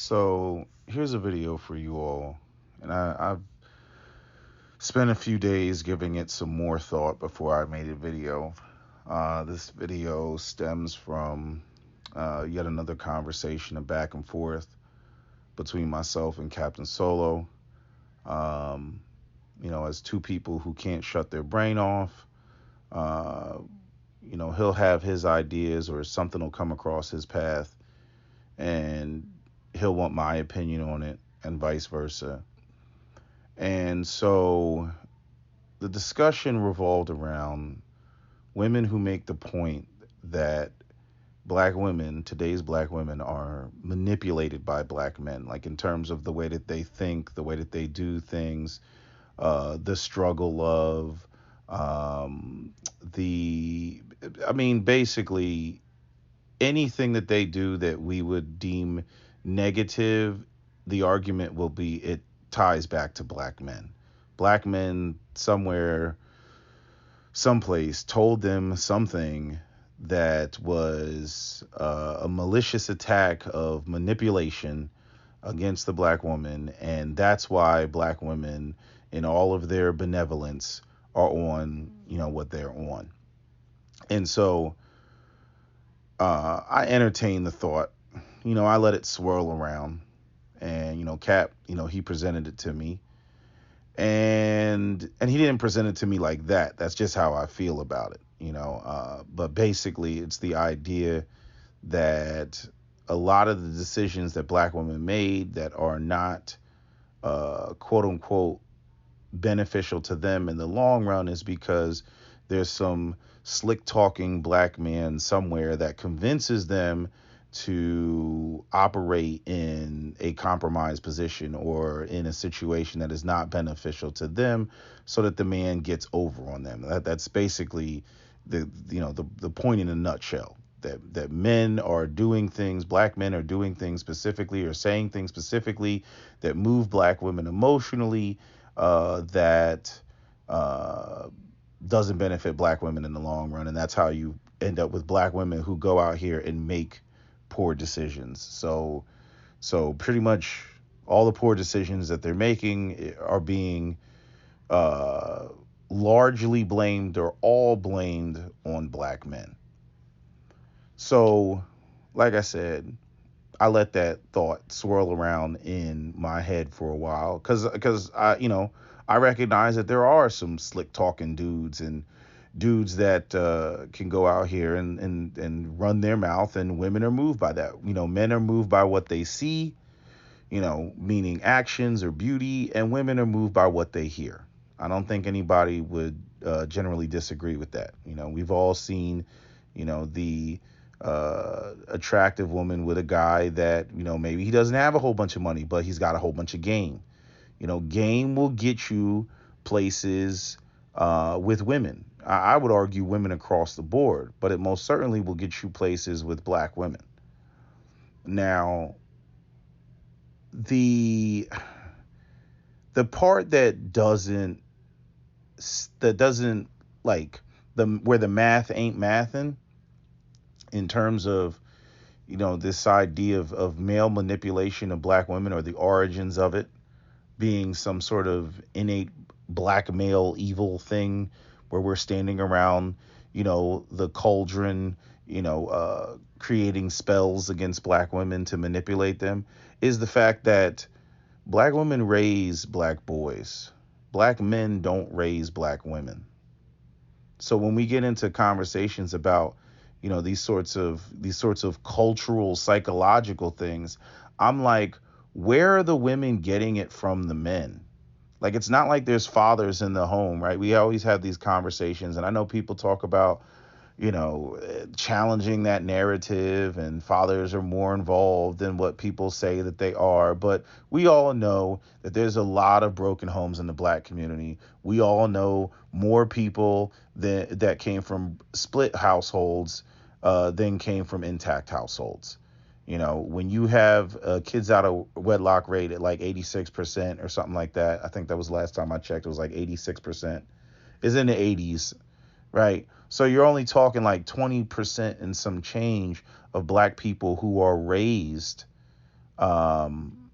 So here's a video for you all, and I've spent a few days giving it some more thought before I made a video. This video stems from yet another conversation, a back and forth between myself and Captain Solo. Um, as two people who can't shut their brain off. Uh, he'll have his ideas or something will come across his path, and he'll want my opinion on it, and vice versa. And so the discussion revolved around women who make the point that black women, today's black women, are manipulated by black men, like in terms of the way that they think, the way that they do things, the struggle of the, I mean, basically anything that they do that we would deem negative, the argument will be it ties back to black men. Black men somewhere, someplace told them something that was a malicious attack of manipulation against the black woman, and that's why black women, in all of their benevolence, are on, what they're on. And so I entertained the thought. I let it swirl around, and Cap, he presented it to me, and he didn't present it to me like that. That's just how I feel about it, But basically, it's the idea that a lot of the decisions that black women made that are not quote unquote beneficial to them in the long run is because there's some slick talking black man somewhere that convinces them to operate in a compromised position or in a situation that is not beneficial to them, so that the man gets over on them. That's basically the point in a nutshell. That men are doing things, black men are doing things specifically or saying things specifically that move black women emotionally, that doesn't benefit black women in the long run. And that's how you end up with black women who go out here and make poor decisions. So pretty much all the poor decisions that they're making are being uh, largely blamed or all blamed on black men. So, like I said, I let that thought swirl around in my head for a while because I recognize that there are some slick talking dudes and dudes that can go out here and run their mouth, and women are moved by that. Men are moved by what they see, meaning actions or beauty, and women are moved by what they hear. I don't think anybody would generally disagree with that. We've all seen, the attractive woman with a guy that, maybe he doesn't have a whole bunch of money, but he's got a whole bunch of game. Game will get you places with women. I would argue women across the board, but it most certainly will get you places with black women. Now, the part that doesn't like the where the math ain't mathin' in terms of this idea of male manipulation of black women, or the origins of it being some sort of innate black male evil thing where we're standing around, the cauldron, creating spells against black women to manipulate them, is the fact that black women raise black boys. Black men don't raise black women. So when we get into conversations about, these sorts of cultural psychological things, I'm like, where are the women getting it from the men? Like, it's not like there's fathers in the home, right? We always have these conversations, and I know people talk about, challenging that narrative, and fathers are more involved than what people say that they are. But we all know that there's a lot of broken homes in the black community. We all know more people that came from split households than came from intact households. When you have kids out of wedlock rate at like 86% or something like that, I think that was the last time I checked, it was like 86%, is in the 80s, right? So you're only talking like 20% and some change of black people who are raised um,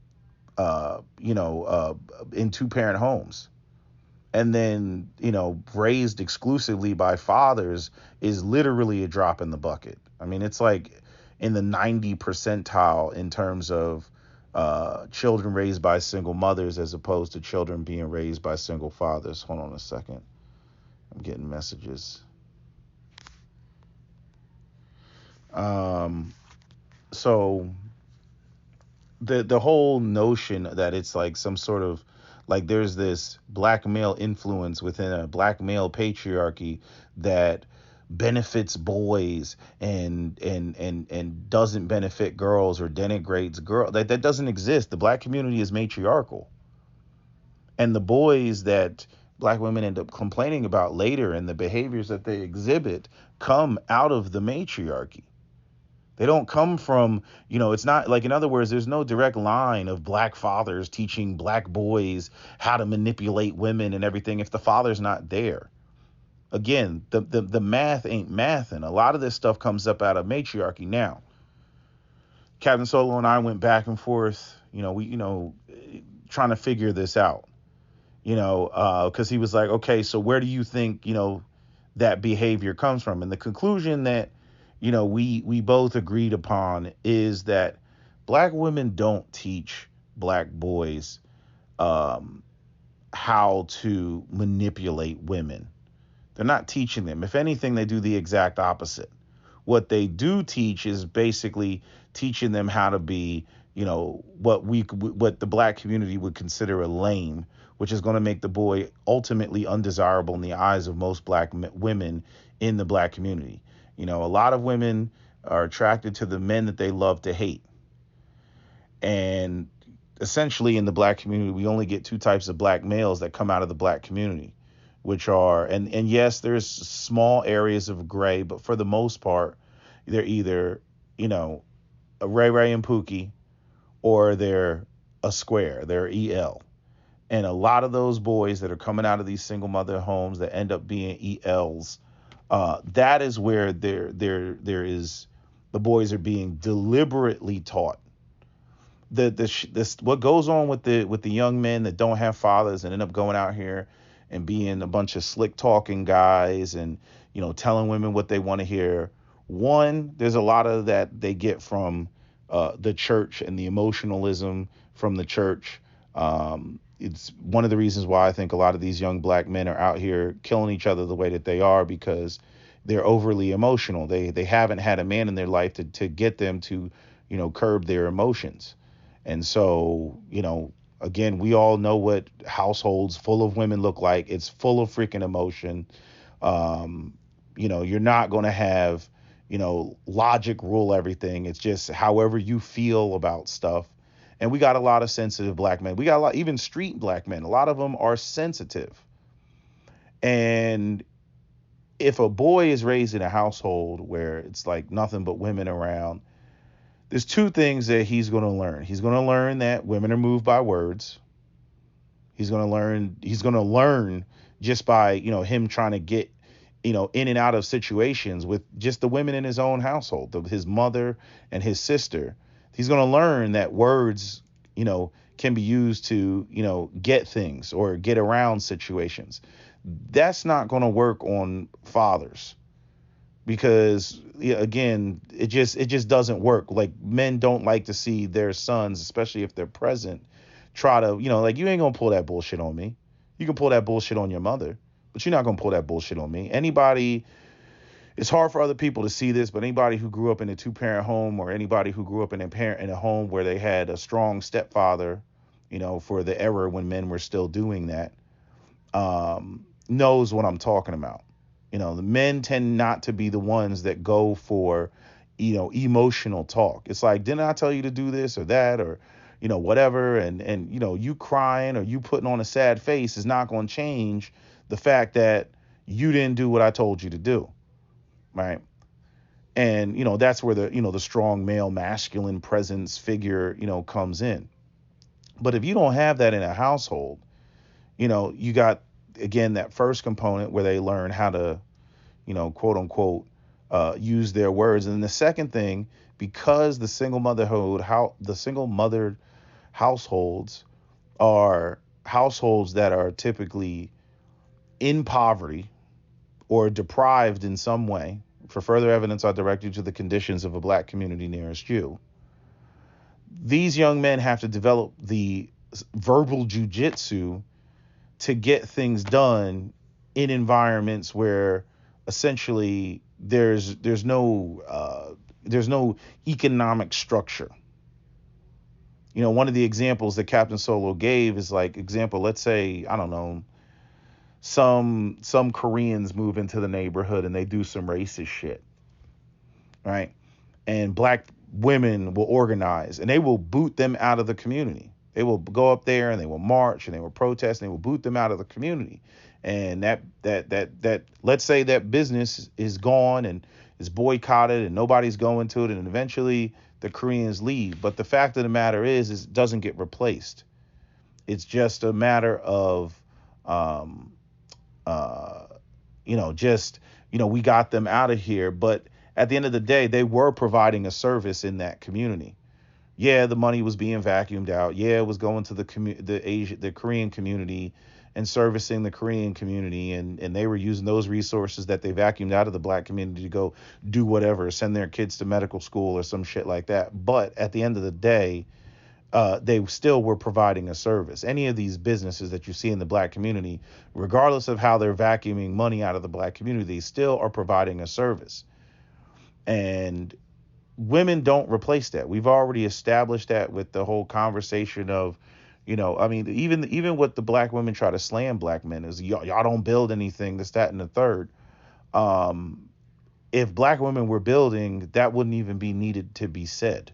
in two-parent homes. And then, raised exclusively by fathers is literally a drop in the bucket. I mean, it's like in the 90 percentile in terms of children raised by single mothers as opposed to children being raised by single fathers. Hold on a second. I'm getting messages. So the whole notion that it's like some sort of like there's this black male influence within a black male patriarchy that benefits boys and doesn't benefit girls or denigrates girls, that doesn't exist. The black community is matriarchal, and the boys that black women end up complaining about later and the behaviors that they exhibit come out of the matriarchy. They don't come from, it's not like, in other words, there's no direct line of black fathers teaching black boys how to manipulate women and everything if the father's not there. Again, the math ain't math, and a lot of this stuff comes up out of matriarchy. Now, Captain Solo and I went back and forth, trying to figure this out, because he was like, okay, so where do you think, that behavior comes from? And the conclusion that we both agreed upon is that black women don't teach black boys how to manipulate women. They're not teaching them. If anything, they do the exact opposite. What they do teach is basically teaching them how to be, what the black community would consider a lame, which is going to make the boy ultimately undesirable in the eyes of most black women in the black community. A lot of women are attracted to the men that they love to hate. And essentially in the black community, we only get two types of black males that come out of the black community, which are, and yes, there's small areas of gray, but for the most part, they're either, a Ray Ray and Pookie, or they're a square, they're EL. And a lot of those boys that are coming out of these single mother homes that end up being ELs, that is where there is, the boys are being deliberately taught this what goes on with the young men that don't have fathers and end up going out here and being a bunch of slick talking guys and telling women what they want to hear. One, there's a lot of that they get from the church and the emotionalism from the church. It's one of the reasons why I think a lot of these young black men are out here killing each other the way that they are, because they're overly emotional. They haven't had a man in their life to get them to curb their emotions. And so, again, we all know what households full of women look like. It's full of freaking emotion. You're not going to have, logic rule everything. It's just however you feel about stuff. And we got a lot of sensitive black men. We got a lot, even street black men. A lot of them are sensitive. And if a boy is raised in a household where it's like nothing but women around, there's two things that he's going to learn. He's going to learn that women are moved by words. He's going to learn just by, him trying to get, in and out of situations with just the women in his own household, his mother and his sister. He's going to learn that words, can be used to, get things or get around situations. That's not going to work on fathers. Because again, it just doesn't work. Like, men don't like to see their sons, especially if they're present, try to, like, you ain't gonna pull that bullshit on me. You can pull that bullshit on your mother, but you're not gonna pull that bullshit on me. Anybody, it's hard for other people to see this, but anybody who grew up in a two-parent home, or anybody who grew up in a home where they had a strong stepfather, for the era when men were still doing that, knows what I'm talking about. The men tend not to be the ones that go for, emotional talk. It's like, didn't I tell you to do this or that, or, whatever. And, you crying or you putting on a sad face is not going to change the fact that you didn't do what I told you to do. Right. And, that's where the strong male masculine presence figure, comes in. But if you don't have that in a household, you got, again, that first component where they learn how to, quote unquote, use their words. And the second thing because the single mothered households are households that are typically in poverty or deprived in some way. For further evidence, I direct you to the conditions of a black community nearest you. These young men have to develop the verbal jujitsu to get things done in environments where essentially there's no economic structure. You know, one of the examples that Captain Solo gave is like, example, let's say, I don't know, some Koreans move into the neighborhood and they do some racist shit, right? And black women will organize and they will boot them out of the community. They will go up there and they will march and they will protest and they will boot them out of the community. And that let's say that business is gone and is boycotted and nobody's going to it, and eventually the Koreans leave. But the fact of the matter is it doesn't get replaced. It's just a matter of we got them out of here. But at the end of the day, they were providing a service in that community. Yeah, the money was being vacuumed out. Yeah, it was going to the Korean community and servicing the Korean community, and they were using those resources that they vacuumed out of the black community to go do whatever, send their kids to medical school or some shit like that. But at the end of the day, they still were providing a service. Any of these businesses that you see in the black community, regardless of how they're vacuuming money out of the black community, they still are providing a service. And women don't replace that. We've already established that with the whole conversation of, even what the black women try to slam black men is, y'all don't build anything, this, that, and the third. If black women were building, that wouldn't even be needed to be said.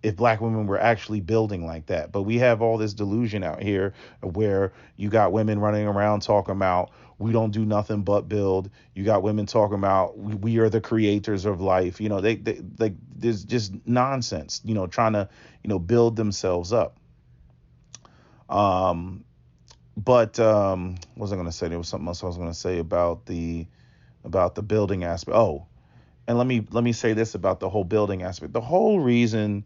If black women were actually building like that. But we have all this delusion out here where you got women running around talking about we don't do nothing but build. You got women talking about we are the creators of life. They like, there's just nonsense, trying to, build themselves up. What was I going to say? There was something else I was going to say about the building aspect. Oh, and let me say this about the whole building aspect. The whole reason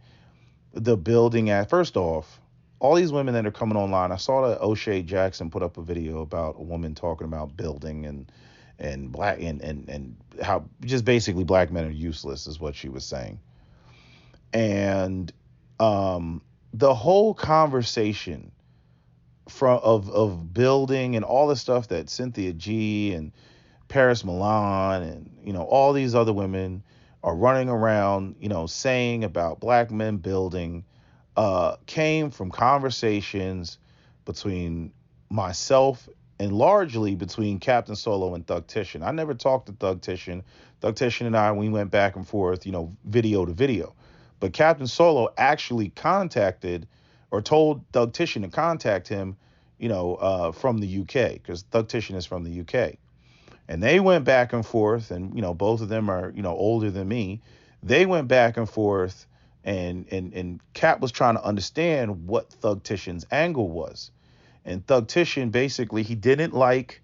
the building first off, all these women that are coming online, I saw that O'Shea Jackson put up a video about a woman talking about building and black and how just basically black men are useless is what she was saying. And the whole conversation of building and all the stuff that Cynthia G and Paris Milan and all these other women are running around, saying about black men building, came from conversations between myself and largely between Captain Solo and Thug Titian. I never talked to Thug Titian. Thug Titian and I, we went back and forth, video to video. But Captain Solo actually contacted or told Thug Titian to contact him, from the UK, because Thug Titian is from the UK. And they went back and forth, and both of them are older than me. They went back and forth, and Cap was trying to understand what Thug Titian's angle was. And Thug Titian, basically, he didn't like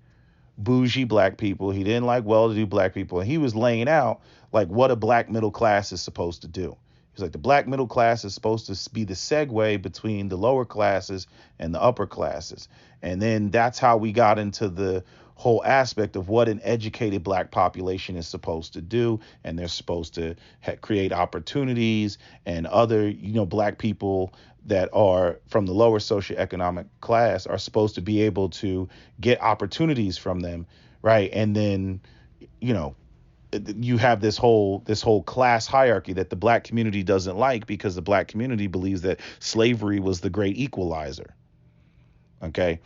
bougie black people. He didn't like well-to-do black people. And he was laying out like what a black middle class is supposed to do. He's like, the black middle class is supposed to be the segue between the lower classes and the upper classes. And then that's how we got into the whole aspect of what an educated black population is supposed to do. And they're supposed to create opportunities, and other, black people that are from the lower socioeconomic class are supposed to be able to get opportunities from them. Right. And then, you have this whole class hierarchy that the black community doesn't like, because the black community believes that slavery was the great equalizer. Okay.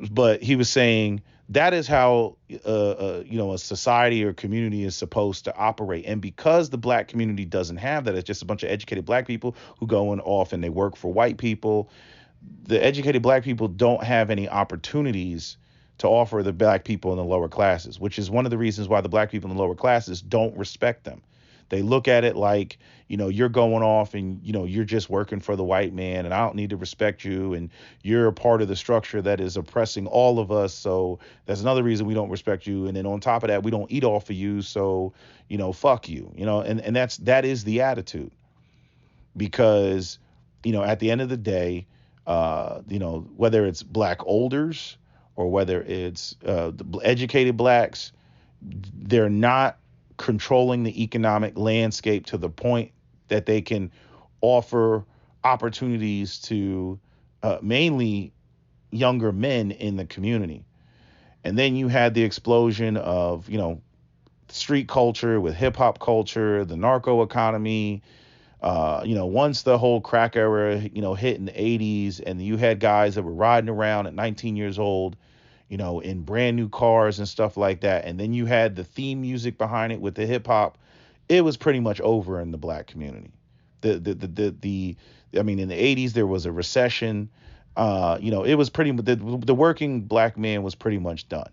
But he was saying that is how, a society or community is supposed to operate. And because the black community doesn't have that, it's just a bunch of educated black people who go off and they work for white people. The educated black people don't have any opportunities to offer the black people in the lower classes, which is one of the reasons why the black people in the lower classes don't respect them. They look at it like, you're going off and, you're just working for the white man and I don't need to respect you. And you're a part of the structure that is oppressing all of us. So that's another reason we don't respect you. And then on top of that, we don't eat off of you. So, fuck you, and that is the attitude because, at the end of the day, whether it's black elders or whether it's the educated blacks, they're not controlling the economic landscape to the point that they can offer opportunities to mainly younger men in the community. And then you had the explosion of, street culture with hip hop culture, the narco economy. Once the whole crack era, hit in the 80s and you had guys that were riding around at 19 years old, in brand new cars and stuff like that. And then you had the theme music behind it with the hip hop. It was pretty much over in the black community. I mean, in the 80s, there was a recession. It was pretty, the working black man was pretty much done.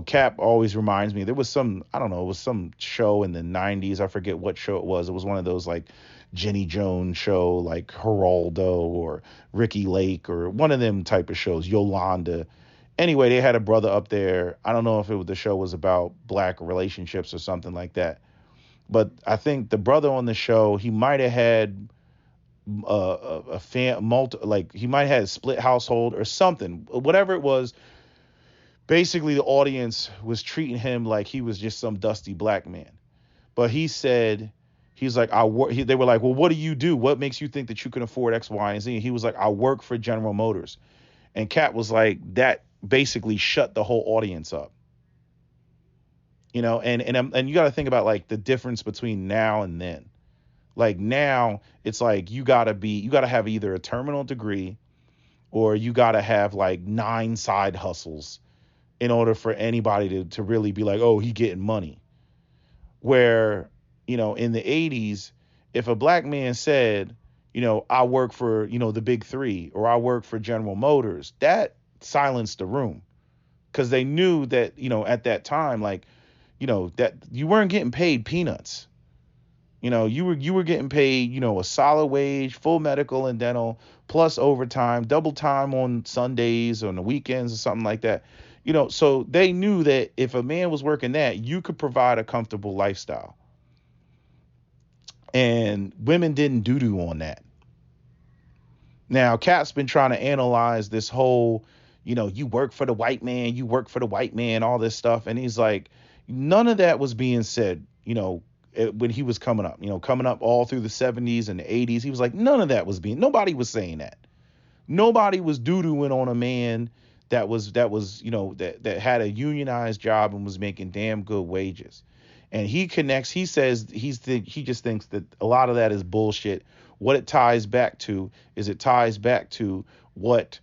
Cap always reminds me, there was some, I don't know, it was some show in the 90s. I forget what show it was. It was one of those like Jenny Jones show, like Geraldo or Ricky Lake or one of them type of shows, Yolanda. Anyway, they had a brother up there. I don't know if the show was about black relationships or something like that. But I think the brother on the show, he might have had he might have had a split household or something, whatever it was. Basically, the audience was treating him like he was just some dusty black man. But he said, he's like, they were like, well, what do you do? What makes you think that you can afford X, Y, and Z? And he was like, I work for General Motors. And Cap was like, that basically shut the whole audience up. And you got to think about like the difference between now and then. Like now, it's like you got to have either a terminal degree or you got to have like 9 side hustles in order for anybody to really be like, oh, he getting money. Where, in the 80s, if a black man said, I work for, the big 3 or I work for General Motors, that silenced the room because they knew that, at that time, like, that you weren't getting paid peanuts. You were getting paid, a solid wage, full medical and dental, plus overtime, double time on Sundays or on the weekends or something like that. So they knew that if a man was working that, you could provide a comfortable lifestyle. And women didn't doo-doo on that. Now, Cap's been trying to analyze this whole, you work for the white man, all this stuff. And he's like, none of that was being said, when he was coming up all through the 70s and the 80s. He was like, nobody was saying that. Nobody was doo-dooing on a man that had a unionized job and was making damn good wages. And he says he just thinks that a lot of that is bullshit. What it ties back to is what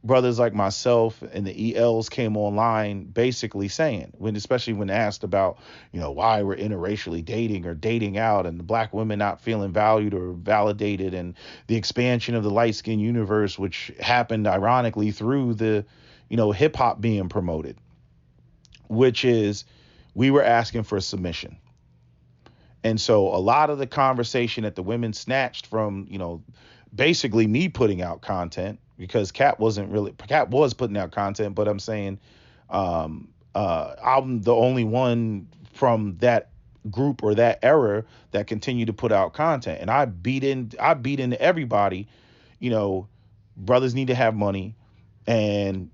brothers like myself and the ELs came online basically saying, especially when asked about, why we're interracially dating or dating out and the black women not feeling valued or validated, and the expansion of the light skin universe, which happened ironically through the, hip hop being promoted, which is we were asking for submission. And so a lot of the conversation that the women snatched from, basically me putting out content, because Cap was putting out content, but I'm saying I'm the only one from that group or that era that continued to put out content. And I beat into everybody, brothers need to have money, and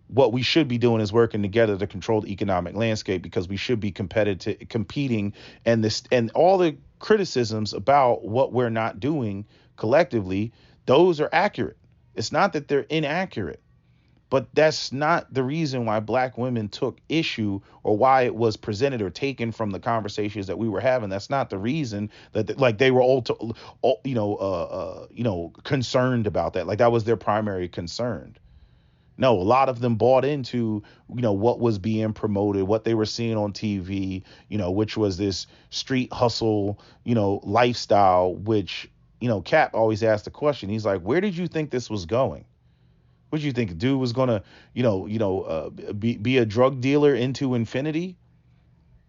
what we should be doing is working together to control the economic landscape, because we should be competing, and all the criticisms about what we're not doing collectively, those are accurate. It's not that they're inaccurate, but that's not the reason why black women took issue or why it was presented or taken from the conversations that we were having. That's not the reason that they were all concerned about that. Like that was their primary concern. No, a lot of them bought into, what was being promoted, what they were seeing on TV, which was this street hustle, lifestyle, which, Cap always asked the question. He's like, where did you think this was going? What did you think? Dude was going to, be a drug dealer into infinity?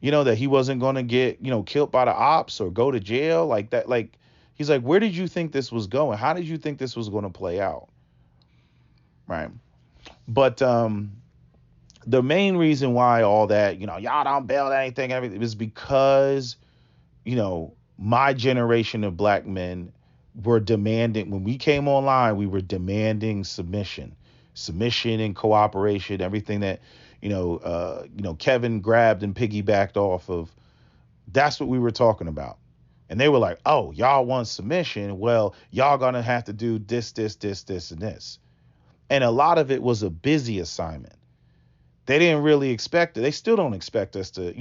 that he wasn't going to get, killed by the ops or go to jail like that. Like, he's like, where did you think this was going? How did you think this was going to play out? Right. But the main reason why all that, y'all don't build anything, everything, is because, my generation of black men were demanding, when we came online, we were demanding submission and cooperation, everything that, Kevin grabbed and piggybacked off of. That's what we were talking about. And they were like, oh, y'all want submission? Well, y'all gonna have to do this, and this. And a lot of it was a busy assignment. They didn't really expect it. They still don't expect us to,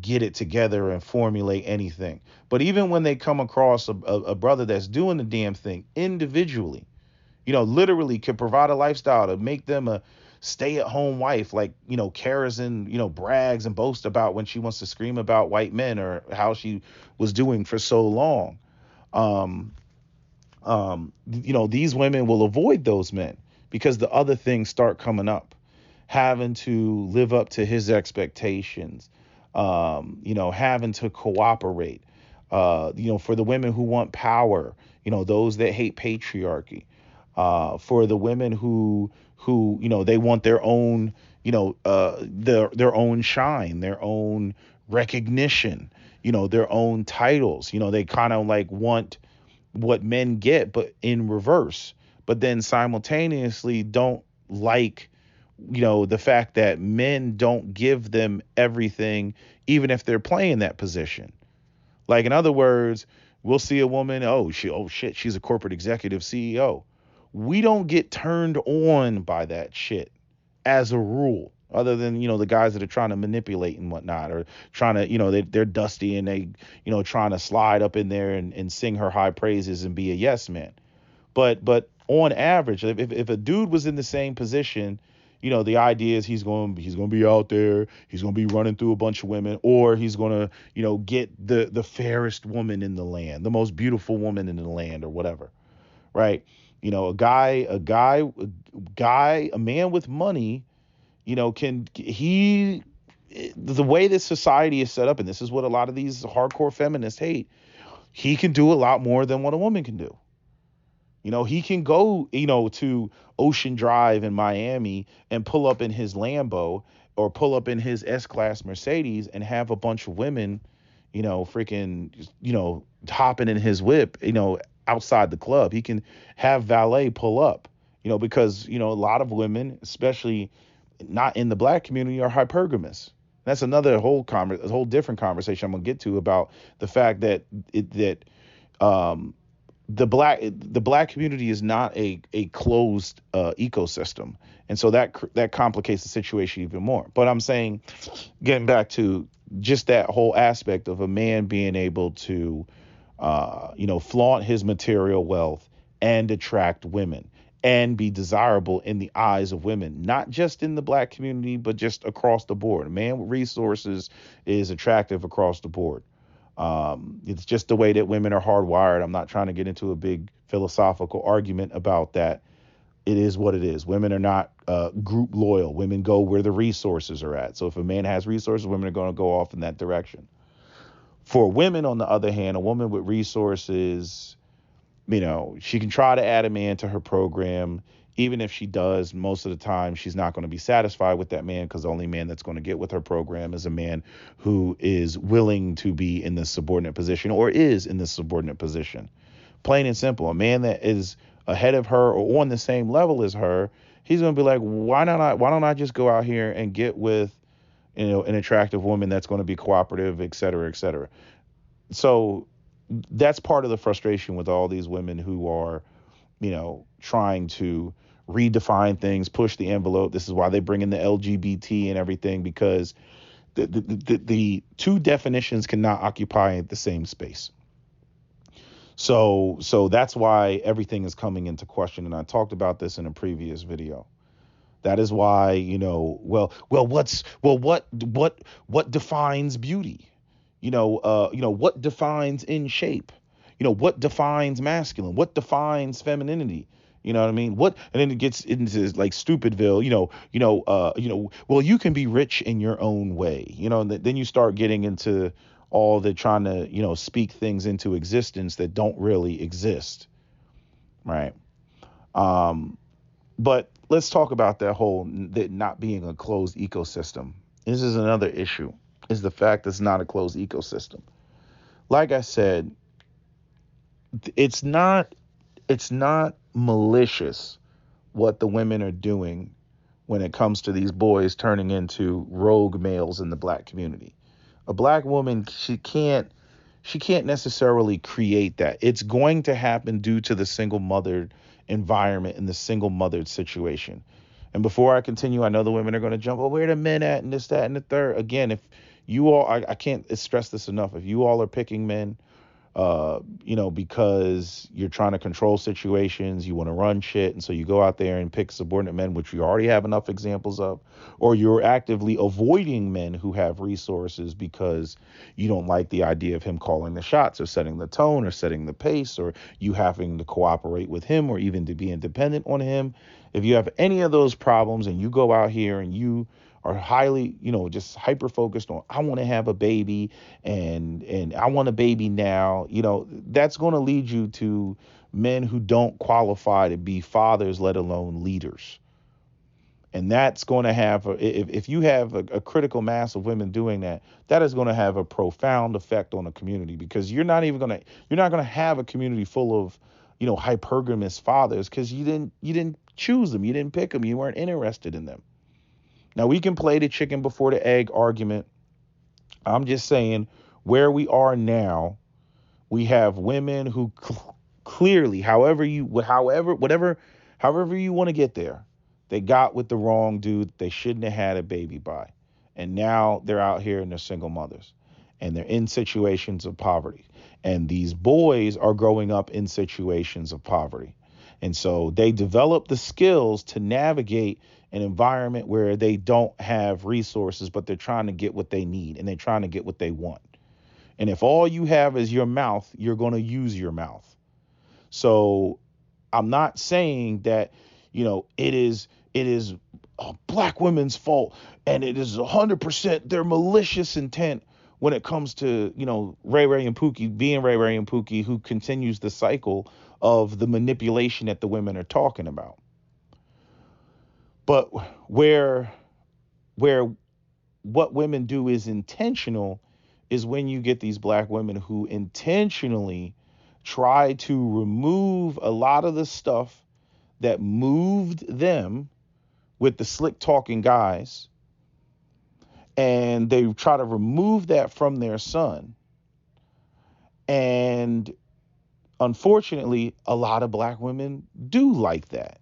get it together and formulate anything. But even when they come across a brother that's doing the damn thing individually, literally could provide a lifestyle to make them a stay-at-home wife, like, Karazin, brags and boasts about when she wants to scream about white men or how she was doing for so long. These women will avoid those men because the other things start coming up, having to live up to his expectations, having to cooperate, for the women who want power, those that hate patriarchy, for the women who they want their own, their own shine, their own recognition, their own titles. They kind of like want what men get, but in reverse. But then simultaneously don't like, the fact that men don't give them everything, even if they're playing that position. Like, in other words, we'll see a woman, oh shit, she's a corporate executive CEO. We don't get turned on by that shit as a rule, other than, the guys that are trying to manipulate and whatnot, or trying to, they're dusty and they, trying to slide up in there and sing her high praises and be a yes man. But on average, if a dude was in the same position, the idea is he's going to be out there, he's going to be running through a bunch of women, or he's going to, get the fairest woman in the land, the most beautiful woman in the land, or whatever. Right. A man with money, the way this society is set up, and this is what a lot of these hardcore feminists hate, he can do a lot more than what a woman can do. He can go, to Ocean Drive in Miami and pull up in his Lambo or pull up in his S-Class Mercedes and have a bunch of women, freaking, hopping in his whip, outside the club. He can have valet pull up, because, a lot of women, especially not in the black community, are hypergamous. That's another a whole different conversation I'm gonna get to about the fact that the black community is not a closed ecosystem, and so that complicates the situation even more. But I'm saying, getting back to just that whole aspect of a man being able to flaunt his material wealth and attract women and be desirable in the eyes of women, not just in the black community, but just across the board. A man with resources is attractive across the board. It's just the way that women are hardwired. I'm not trying to get into a big philosophical argument about that. It is what it is. Women are not group loyal. Women go where the resources are at. So if a man has resources, women are going to go off in that direction. For women, on the other hand, a woman with resources, she can try to add a man to her program. Even if she does, most of the time, she's not going to be satisfied with that man, because the only man that's going to get with her program is a man who is willing to be in this subordinate position or is in this subordinate position. Plain and simple. A man that is ahead of her or on the same level as her, he's going to be like, why don't I just go out here and get with, an attractive woman that's going to be cooperative, et cetera, et cetera. So that's part of the frustration with all these women who are, trying to redefine things, push the envelope. This is why they bring in the LGBT and everything, because the two definitions cannot occupy the same space. So that's why everything is coming into question. And I talked about this in a previous video. That is why, what defines beauty? What defines in shape? What defines masculine? What defines femininity? You know what I mean? What and then it gets into like Stupidville, well, you can be rich in your own way. And then you start getting into all the trying to, speak things into existence that don't really exist, right? Um, but let's talk about that not being a closed ecosystem. This is another issue, is the fact that it's not a closed ecosystem. Like I said, it's not it's not malicious what the women are doing when it comes to these boys turning into rogue males in the black community. A black woman, she can't necessarily create that. It's going to happen due to the single mothered environment and the single mothered situation. And before I continue, I know the women are going to jump, oh, where are the men at, and this, that, and the third. Again, if you all, I can't stress this enough. If you all are picking men because you're trying to control situations, you want to run shit, and so you go out there and pick subordinate men, which you already have enough examples of, or you're actively avoiding men who have resources because you don't like the idea of him calling the shots or setting the tone or setting the pace, or you having to cooperate with him or even to be independent on him. If you have any of those problems and you go out here and you are highly, just hyper focused on, I want to have a baby and I want a baby now, that's going to lead you to men who don't qualify to be fathers, let alone leaders. And that's going to have, if you have a critical mass of women doing that, that is going to have a profound effect on the community, because you're not going to have a community full of, hypergamous fathers, because you didn't choose them, you didn't pick them, you weren't interested in them. Now we can play the chicken before the egg argument. I'm just saying, where we are now, we have women who clearly, however you want to get there, they got with the wrong dude they shouldn't have had a baby by. And now they're out here and they're single mothers and they're in situations of poverty. And these boys are growing up in situations of poverty. And so they develop the skills to navigate an environment where they don't have resources, but they're trying to get what they need and they're trying to get what they want. And if all you have is your mouth, you're going to use your mouth. So I'm not saying that, it is black women's fault and it is 100% their malicious intent when it comes to, Ray Ray and Pookie being Ray Ray and Pookie, who continues the cycle of the manipulation that the women are talking about. But where what women do is intentional is when you get these black women who intentionally try to remove a lot of the stuff that moved them with the slick talking guys, and they try to remove that from their son. And unfortunately, a lot of black women do like that,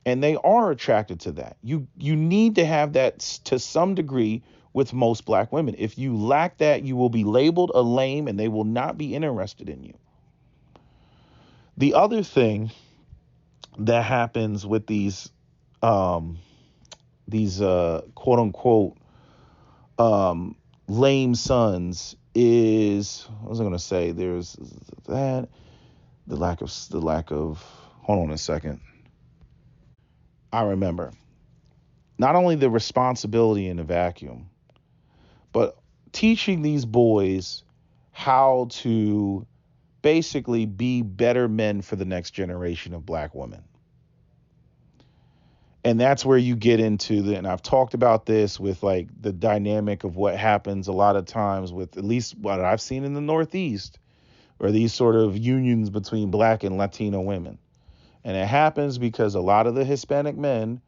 and they are attracted to that. You need to have that to some degree with most black women. If you lack that, you will be labeled a lame and they will not be interested in you. The other thing that happens with these quote unquote lame sons is, what was I going to say? There's that, the lack of hold on a second. I remember not only the responsibility in the vacuum, but teaching these boys how to basically be better men for the next generation of black women. And that's where you get into and I've talked about this with like the dynamic of what happens a lot of times with, at least what I've seen in the Northeast, or these sort of unions between black and Latino women. And it happens because a lot of the Hispanic men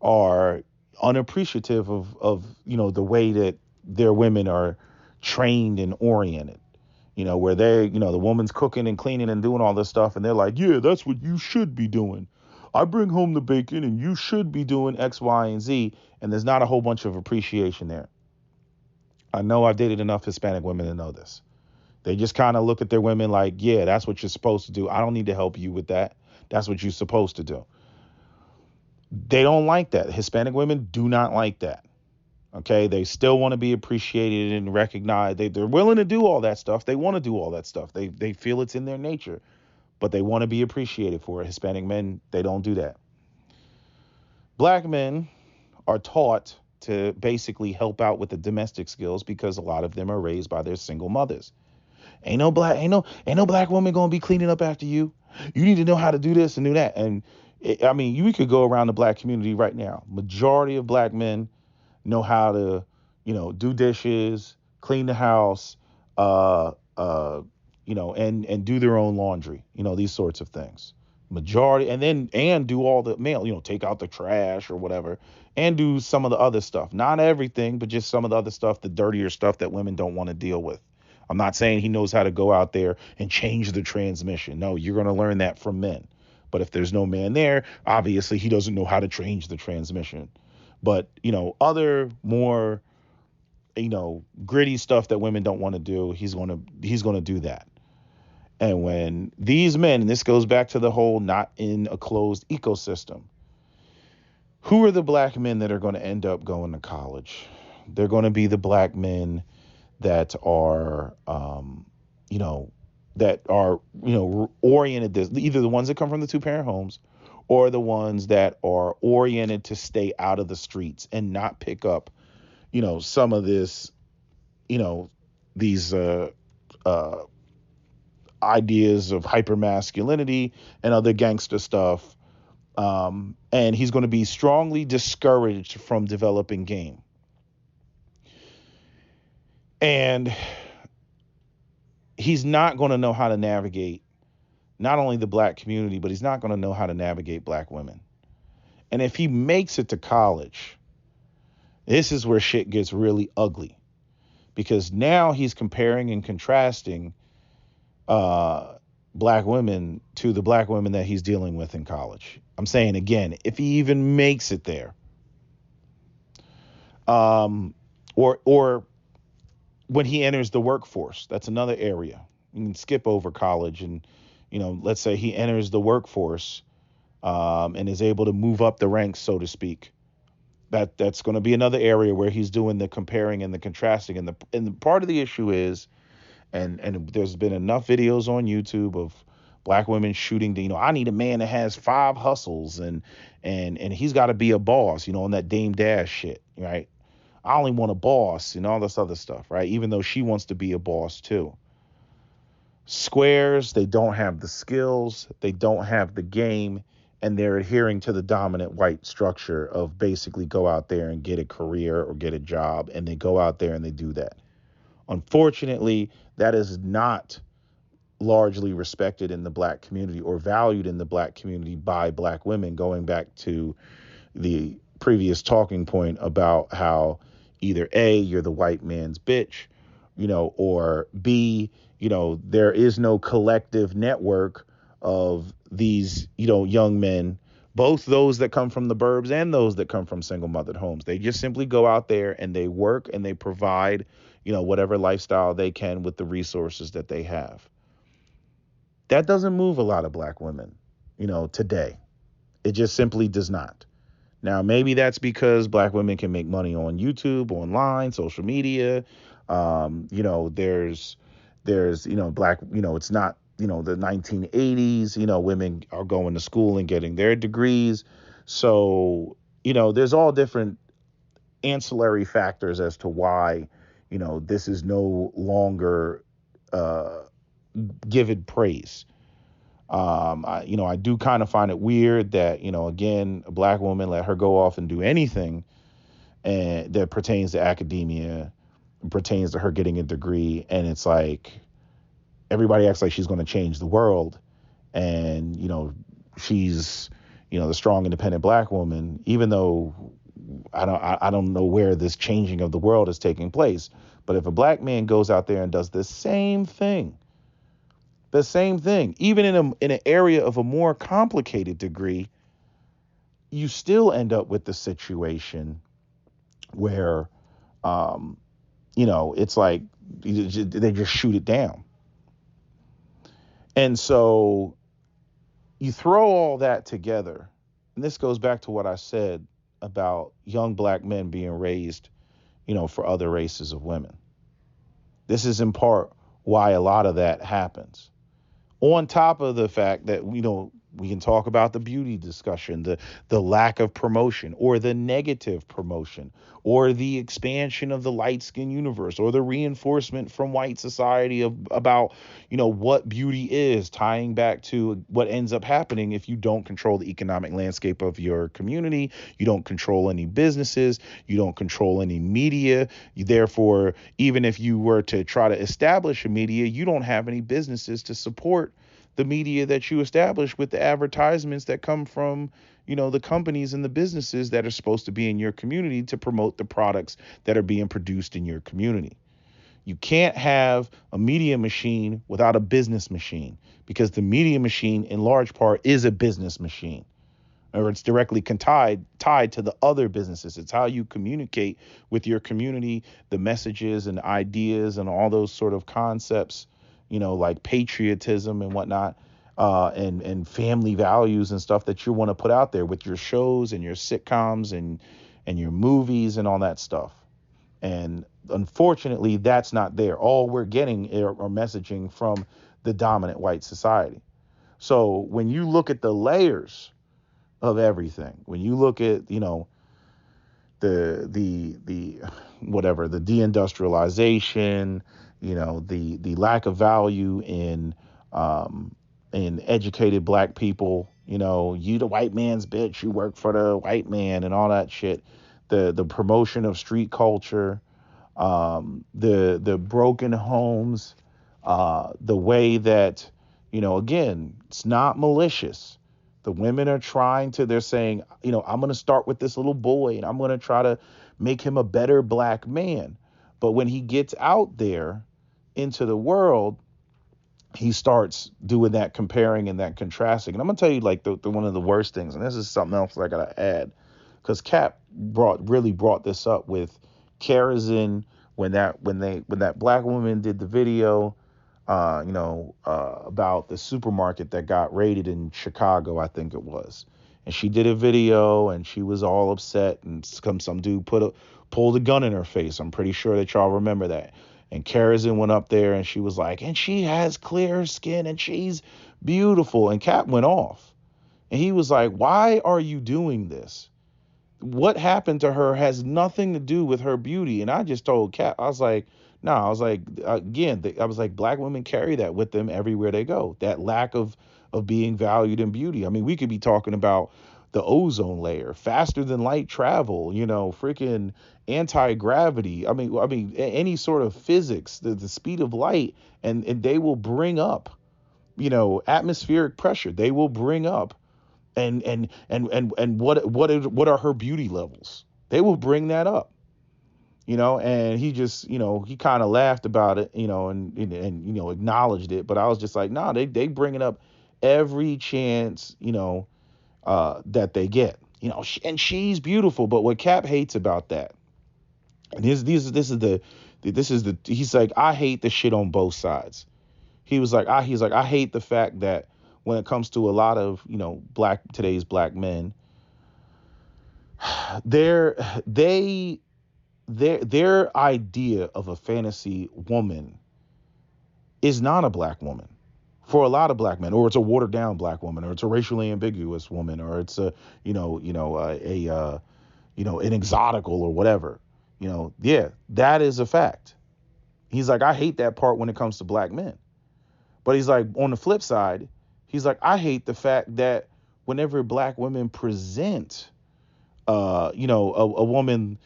are unappreciative of the way that their women are trained and oriented. Where the woman's cooking and cleaning and doing all this stuff, and they're like, yeah, that's what you should be doing. I bring home the bacon and you should be doing X, Y, and Z. And there's not a whole bunch of appreciation there. I know I've dated enough Hispanic women to know this. They just kind of look at their women like, yeah, that's what you're supposed to do. I don't need to help you with that. That's what you're supposed to do. They don't like that. Hispanic women do not like that. Okay, they still want to be appreciated and recognized. They're willing to do all that stuff. They want to do all that stuff. They feel it's in their nature. but they want to be appreciated for it. Hispanic men, they don't do that. Black men are taught to basically help out with the domestic skills because a lot of them are raised by their single mothers. Ain't no black woman gonna be cleaning up after you. You need to know how to do this and do that. And I mean, you could go around the black community right now. Majority of black men know how to, do dishes, clean the house, uh, uh, and do their own laundry. These sorts of things. Majority, and do all the mail. Take out the trash or whatever, and do some of the other stuff. Not everything, but just some of the other stuff, the dirtier stuff that women don't want to deal with. I'm not saying he knows how to go out there and change the transmission. No, you're going to learn that from men. But if there's no man there, obviously he doesn't know how to change the transmission. But, other more, gritty stuff that women don't want to do, he's going to do that. And when these men, and this goes back to the whole not in a closed ecosystem, who are the black men that are going to end up going to college? They're going to be the black men that are, oriented this, either the ones that come from the two-parent homes or the ones that are oriented to stay out of the streets and not pick up, some of this, these ideas of hypermasculinity and other gangster stuff. And he's going to be strongly discouraged from developing game. And he's not going to know how to navigate not only the black community, but he's not going to know how to navigate black women. And if he makes it to college, this is where shit gets really ugly, because now he's comparing and contrasting black women to the black women that he's dealing with in college. I'm saying again, if he even makes it there, or when he enters the workforce, that's another area. You can skip over college and, let's say he enters the workforce and is able to move up the ranks, so to speak. That's going to be another area where he's doing the comparing and the contrasting. And the part of the issue is, and there's been enough videos on YouTube of black women shooting to, I need a man that has 5 hustles and he's got to be a boss, on that Dame Dash shit, right? I only want a boss and all this other stuff, right? Even though she wants to be a boss too. Squares, they don't have the skills, they don't have the game, and they're adhering to the dominant white structure of basically go out there and get a career or get a job, and they go out there and they do that. Unfortunately, that is not largely respected in the black community or valued in the black community by black women, going back to the previous talking point about how either A, you're the white man's bitch, or B, there is no collective network of these, young men, both those that come from the burbs and those that come from single mothered homes. They just simply go out there and they work and they provide, whatever lifestyle they can with the resources that they have. That doesn't move a lot of black women, today. It just simply does not. Now, maybe that's because black women can make money on YouTube, online, social media. There's black, it's not, the 1980s, women are going to school and getting their degrees. So, there's all different ancillary factors as to why, this is no longer given praise. I do kind of find it weird that, again, a black woman, let her go off and do anything and that pertains to academia, pertains to her getting a degree. And it's like everybody acts like she's going to change the world. And, she's, the strong, independent black woman, even though I don't know where this changing of the world is taking place. But if a black man goes out there and does the same thing, even in an area of a more complicated degree, you still end up with the situation where, it's like they just shoot it down. And so you throw all that together, and this goes back to what I said about young black men being raised, for other races of women. This is in part why a lot of that happens. On top of the fact that, we can talk about the beauty discussion, the lack of promotion or the negative promotion or the expansion of the light skin universe or the reinforcement from white society about, what beauty is, tying back to what ends up happening if you don't control the economic landscape of your community, you don't control any businesses, you don't control any media. Therefore, even if you were to try to establish a media, you don't have any businesses to support the media that you establish with the advertisements that come from, the companies and the businesses that are supposed to be in your community to promote the products that are being produced in your community. You can't have a media machine without a business machine, because the media machine in large part is a business machine, or it's directly tied to the other businesses. It's how you communicate with your community, the messages and ideas and all those sort of concepts, like patriotism and whatnot, and family values and stuff that you want to put out there with your shows and your sitcoms and your movies and all that stuff. And unfortunately, that's not there. All we're getting are messaging from the dominant white society. So when you look at the layers of everything, when you look at, the whatever, the deindustrialization, the lack of value in educated black people, you the white man's bitch, you work for the white man and all that shit, the promotion of street culture, the broken homes, the way that, again, it's not malicious. The women are they're saying, I'm going to start with this little boy and I'm going to try to make him a better black man. But when he gets out there into the world, he starts doing that comparing and that contrasting. And I'm going to tell you, like, the one of the worst things, and this is something else I got to add, because Cap really brought this up with Karazin when that black woman did the video, about the supermarket that got raided in Chicago, I think it was. And she did a video and she was all upset, and some dude pulled a gun in her face. I'm pretty sure that y'all remember that. And Karazin went up there and she was like, and she has clear skin and she's beautiful. And Cap went off. And he was like, why are you doing this? What happened to her has nothing to do with her beauty. And I just told Cap, I was like, no, I was like, again, I was like, black women carry that with them everywhere they go. That lack of being valued in beauty. I mean, we could be talking about the ozone layer, faster than light travel, freaking anti-gravity. I mean, any sort of physics, the speed of light, and they will bring up, atmospheric pressure. They will bring up and what are her beauty levels? They will bring that up, and he just, he kind of laughed about it, and acknowledged it. But I was just like, nah, they bring it up every chance, that they get, and she's beautiful. But what Cap hates about that, and this is the he's like, I hate the shit on both sides. He's like, I hate the fact that when it comes to a lot of, today's black men, their idea of a fantasy woman is not a black woman for a lot of black men, or it's a watered down black woman, or it's a racially ambiguous woman, or it's a, an exotical or whatever. Yeah, that is a fact. He's like, I hate that part when it comes to black men. But he's like, on the flip side, he's like, I hate the fact that whenever black women present, a woman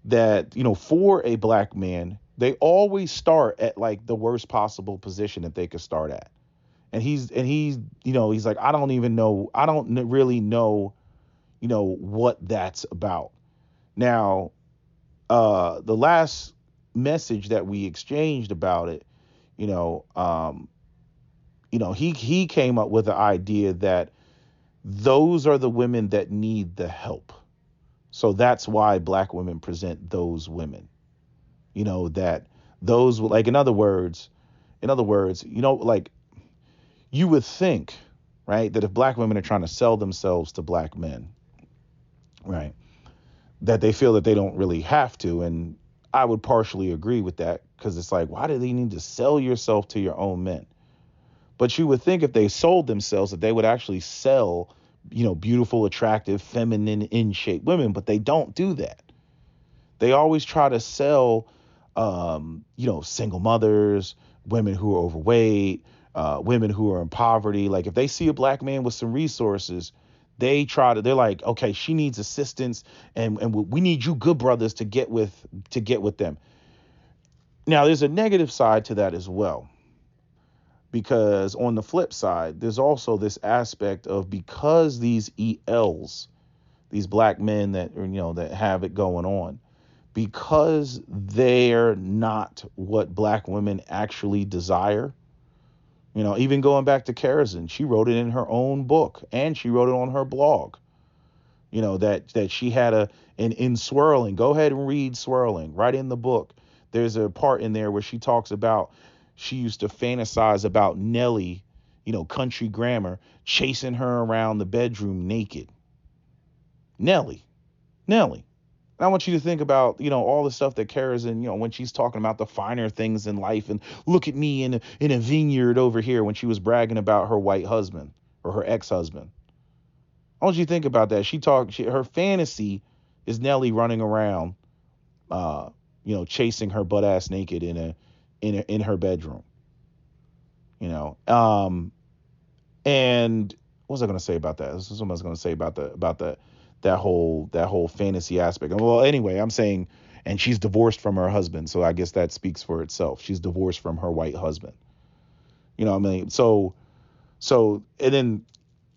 that, for a black man, they always start at like the worst possible position that they could start at. And he's like, I don't really know, what that's about. Now, the last message that we exchanged about it, he came up with the idea that those are the women that need the help. So that's why black women present those women, that those, like, in other words, like, you would think, right, that if black women are trying to sell themselves to black men, right, that they feel that they don't really have to. And I would partially agree with that, because it's like, why do they need to sell yourself to your own men? But you would think if they sold themselves that they would actually sell, beautiful, attractive, feminine, in shape women, but they don't do that. They always try to sell, single mothers, women who are overweight, women who are in poverty. Like if they see a black man with some resources, they're like, okay, she needs assistance, and we need you good brothers to get with them. Now, there's a negative side to that as well, because on the flip side, there's also this aspect of, because these ELs, these black men that have it going on, because they're not what black women actually desire. Even going back to Karazin, she wrote it in her own book and she wrote it on her blog. That she had in Swirling. Go ahead and read Swirling right in the book. There's a part in there where she talks about, she used to fantasize about Nelly, country grammar, chasing her around the bedroom naked. Nelly. I want you to think about, all the stuff that Karazin, when she's talking about the finer things in life, and look at me in a vineyard over here, when she was bragging about her white husband or her ex-husband. I want you to think about that. Her fantasy is Nelly running around, chasing her butt ass naked in her bedroom. And what was I going to say about that? This is what I was going to say about that whole fantasy aspect. Well, anyway, I'm saying, and she's divorced from her husband, so I guess that speaks for itself. She's divorced from her white husband. You know what I mean? So, and then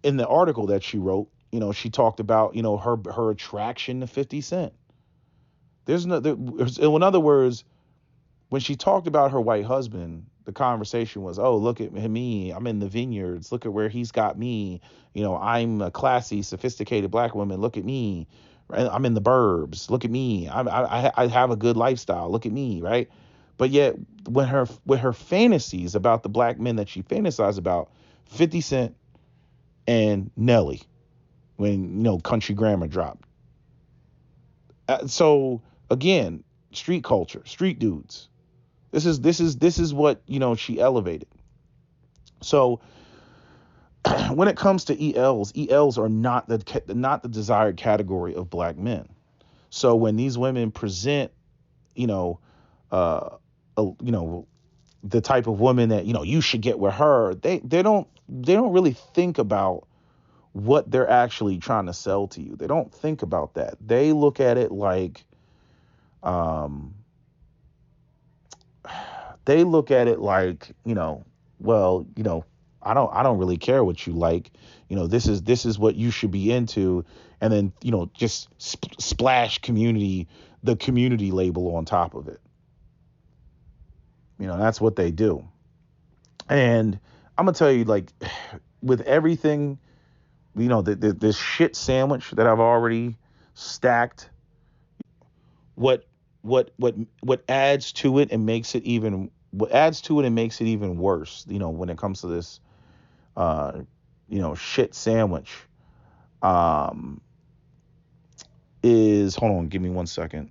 in the article that she wrote, she talked about, her attraction to 50 Cent. In other words, when she talked about her white husband, the conversation was, oh, look at me. I'm in the vineyards. Look at where he's got me. I'm a classy, sophisticated black woman. Look at me. Right? I'm in the burbs. Look at me. I have a good lifestyle. Look at me. Right. But yet, with her fantasies about the black men that she fantasized about, 50 Cent and Nelly, when, Country Grammar dropped. So again, street culture, street dudes. This is what, she elevated. So when it comes to ELs are not the desired category of black men. So when these women present, uh, the type of woman that, you should get with her, they don't really think about what they're actually trying to sell to you. They don't think about that. They look at it like, well, I don't really care what you like. This is what you should be into. And then, just splash the community label on top of it. That's what they do. And I'm going to tell you, like, with everything, this shit sandwich that I've already stacked, what adds to it and makes it even worse, when it comes to this shit sandwich, is, hold on, give me 1 second.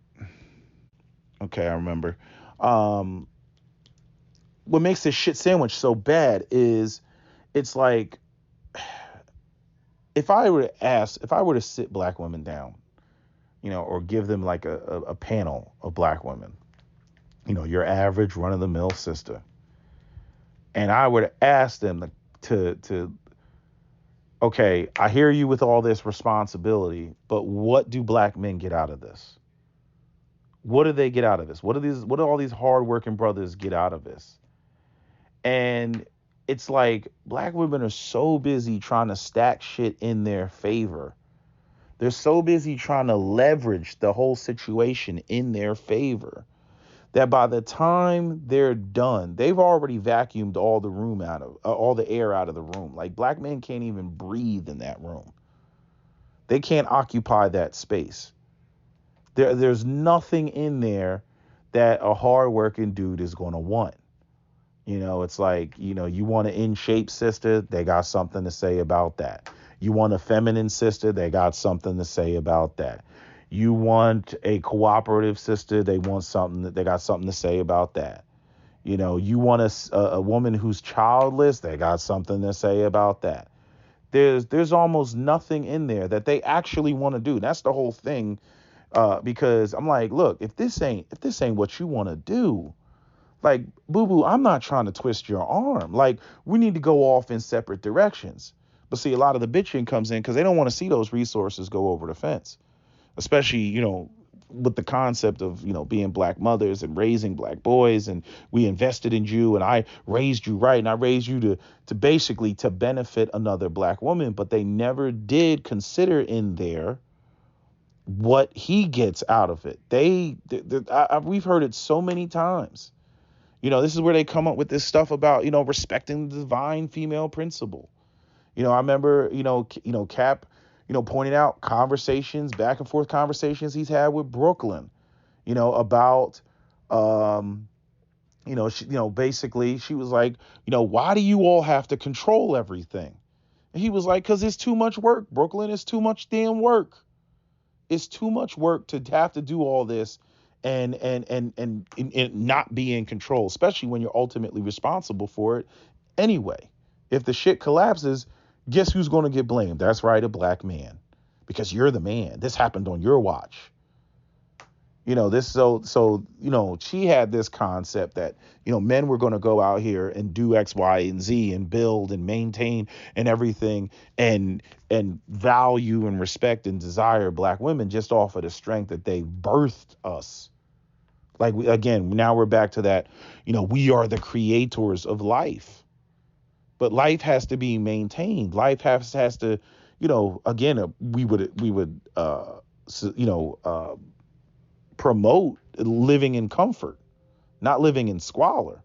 Okay, I remember. What makes this shit sandwich so bad is, it's like, if I were to sit black women down, or give them like a panel of black women, your average run of the mill sister, and I were to ask them to okay, I hear you with all this responsibility, but what do black men get out of this? What do they get out of this? What do all these hardworking brothers get out of this? And it's like, black women are so busy trying to stack shit in their favor. They're so busy trying to leverage the whole situation in their favor that by the time they're done, they've already vacuumed all the air out of the room. Like, black men can't even breathe in that room. They can't occupy that space. There's nothing in there that a hardworking dude is going to want. It's like, you want an in shape sister, they got something to say about that. You want a feminine sister, they got something to say about that. You want a cooperative sister, they got something to say about that. You want a woman who's childless, they got something to say about that. There's almost nothing in there that they actually want to do. That's the whole thing. Because I'm like, look, if this ain't what you want to do, like, boo boo, I'm not trying to twist your arm. Like, we need to go off in separate directions. But see, a lot of the bitching comes in because they don't want to see those resources go over the fence, especially, with the concept of, being black mothers and raising black boys. And we invested in you and I raised you right. And I raised you to basically to benefit another black woman. But they never did consider in there what he gets out of it. We've heard it so many times. This is where they come up with this stuff about, respecting the divine female principle. I remember, Cap, pointing out conversations, back and forth conversations he's had with Brooklyn, about, basically she was like, why do you all have to control everything? And he was like, because it's too much work, Brooklyn. It's too much damn work. It's too much work to have to do all this and not be in control, especially when you're ultimately responsible for it anyway. If the shit collapses, guess who's going to get blamed? That's right, a black man, because you're the man. This happened on your watch. She had this concept that, men were going to go out here and do X, Y, and Z and build and maintain and everything and value and respect and desire black women just off of the strength that they birthed us. Like, again, now we're back to that, we are the creators of life, but life has to be maintained. Life has to, again, we would promote living in comfort, not living in squalor,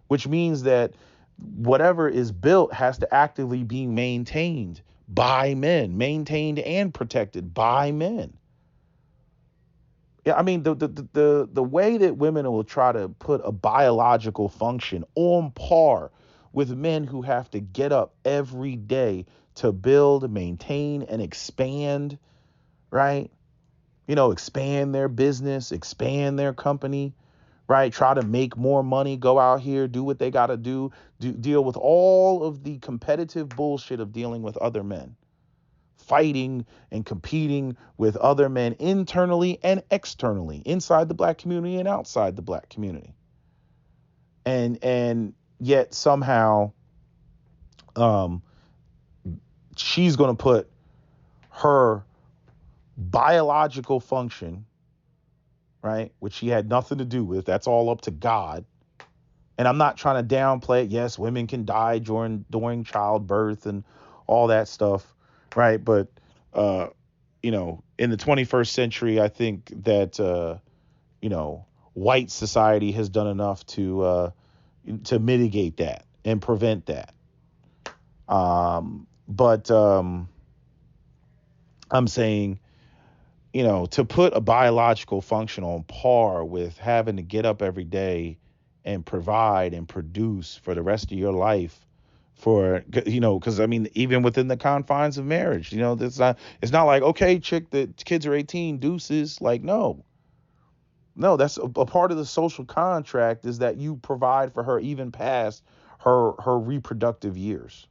which means that whatever is built has to actively be maintained by men, maintained and protected by men. Yeah, I mean, the way that women will try to put a biological function on par with men who have to get up every day to build, maintain, and expand, right? Expand their business, expand their company, right? Try to make more money, go out here, do what they got to do, deal with all of the competitive bullshit of dealing with other men, fighting and competing with other men internally and externally, inside the black community and outside the black community. And yet somehow she's going to put her biological function, right, which she had nothing to do with, that's all up to God. And I'm not trying to downplay it. Yes, women can die during childbirth and all that stuff, right? But in the 21st century, I think that white society has done enough to mitigate that and prevent that. But I'm saying, to put a biological function on par with having to get up every day and provide and produce for the rest of your life because I mean, even within the confines of marriage, it's not like, okay, chick, the kids are 18, deuces. Like, no, that's a part of the social contract, is that you provide for her even past her reproductive years.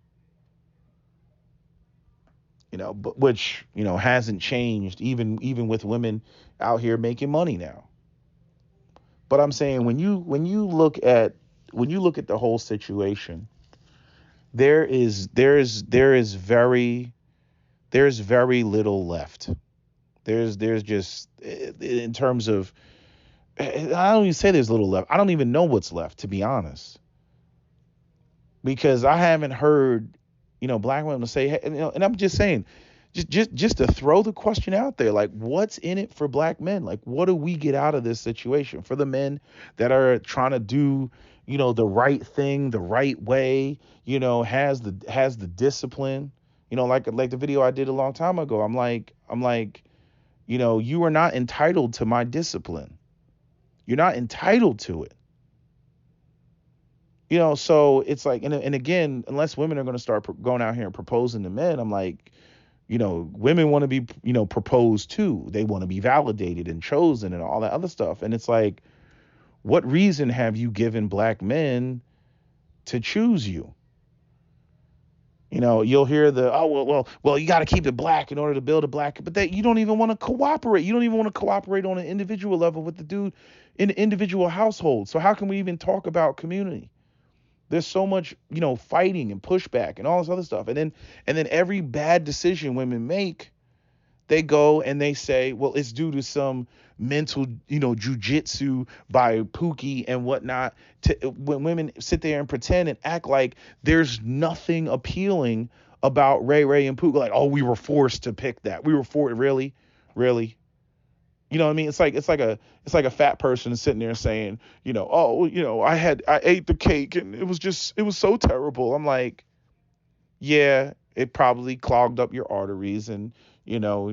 But which, hasn't changed even with women out here making money now. But I'm saying, when you look at the whole situation, there's very little left. There's just, in terms of, I don't even say there's little left. I don't even know what's left, to be honest, because I haven't heard, black women say, and I'm just saying, just to throw the question out there, like, what's in it for black men? Like, what do we get out of this situation? For the men that are trying to do, the right thing, the right way, has the discipline, like the video I did a long time ago. I'm like, you are not entitled to my discipline. You're not entitled to it. So it's like, and again, unless women are going to start going out here and proposing to men, I'm like, women want to be, proposed to. They want to be validated and chosen and all that other stuff. And it's like, What reason have you given black men to choose you? You'll hear well, you got to keep it black in order to build a black, but that you don't even want to cooperate. You don't even want to cooperate on an individual level with the dude in the individual household. So how can we even talk about community? There's so much, fighting and pushback and all this other stuff. And then every bad decision women make, they go and they say, well, it's due to some mental, jujitsu by Pookie and whatnot. When women sit there and pretend and act like there's nothing appealing about Ray Ray and Pookie, like, oh, we were forced to pick that. We were forced, really. You know what I mean? It's like a fat person sitting there saying, oh, I ate the cake and it was so terrible. I'm like, yeah, it probably clogged up your arteries, and you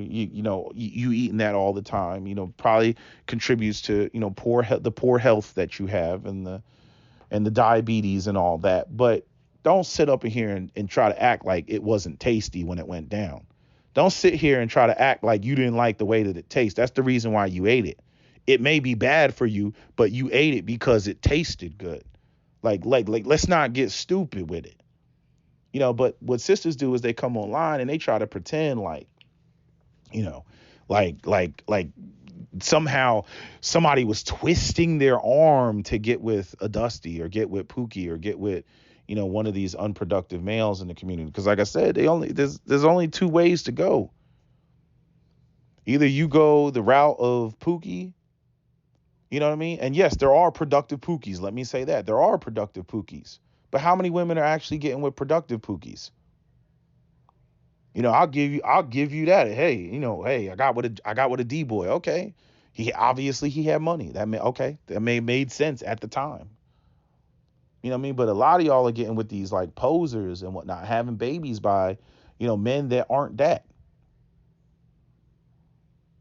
eating that all the time, probably contributes to the poor health that you have, and the diabetes and all that. But don't sit up in here and try to act like it wasn't tasty when it went down. Don't sit here and try to act like you didn't like the way that it tastes. That's the reason why you ate it. It may be bad for you, but you ate it because it tasted good. Like let's not get stupid with it. But what sisters do is they come online and they try to pretend like, like somehow somebody was twisting their arm to get with a Dusty or get with Pookie or get with, one of these unproductive males in the community. Because like I said, there's only two ways to go. Either you go the route of Pookie, you know what I mean? And yes, there are productive Pookies. Let me say that. There are productive Pookies. But how many women are actually getting with productive Pookies? I'll give you that. Hey, I got with a D boy. Okay, he had money. That made sense at the time. You know what I mean? But a lot of y'all are getting with these like posers and whatnot, having babies by, men that aren't that.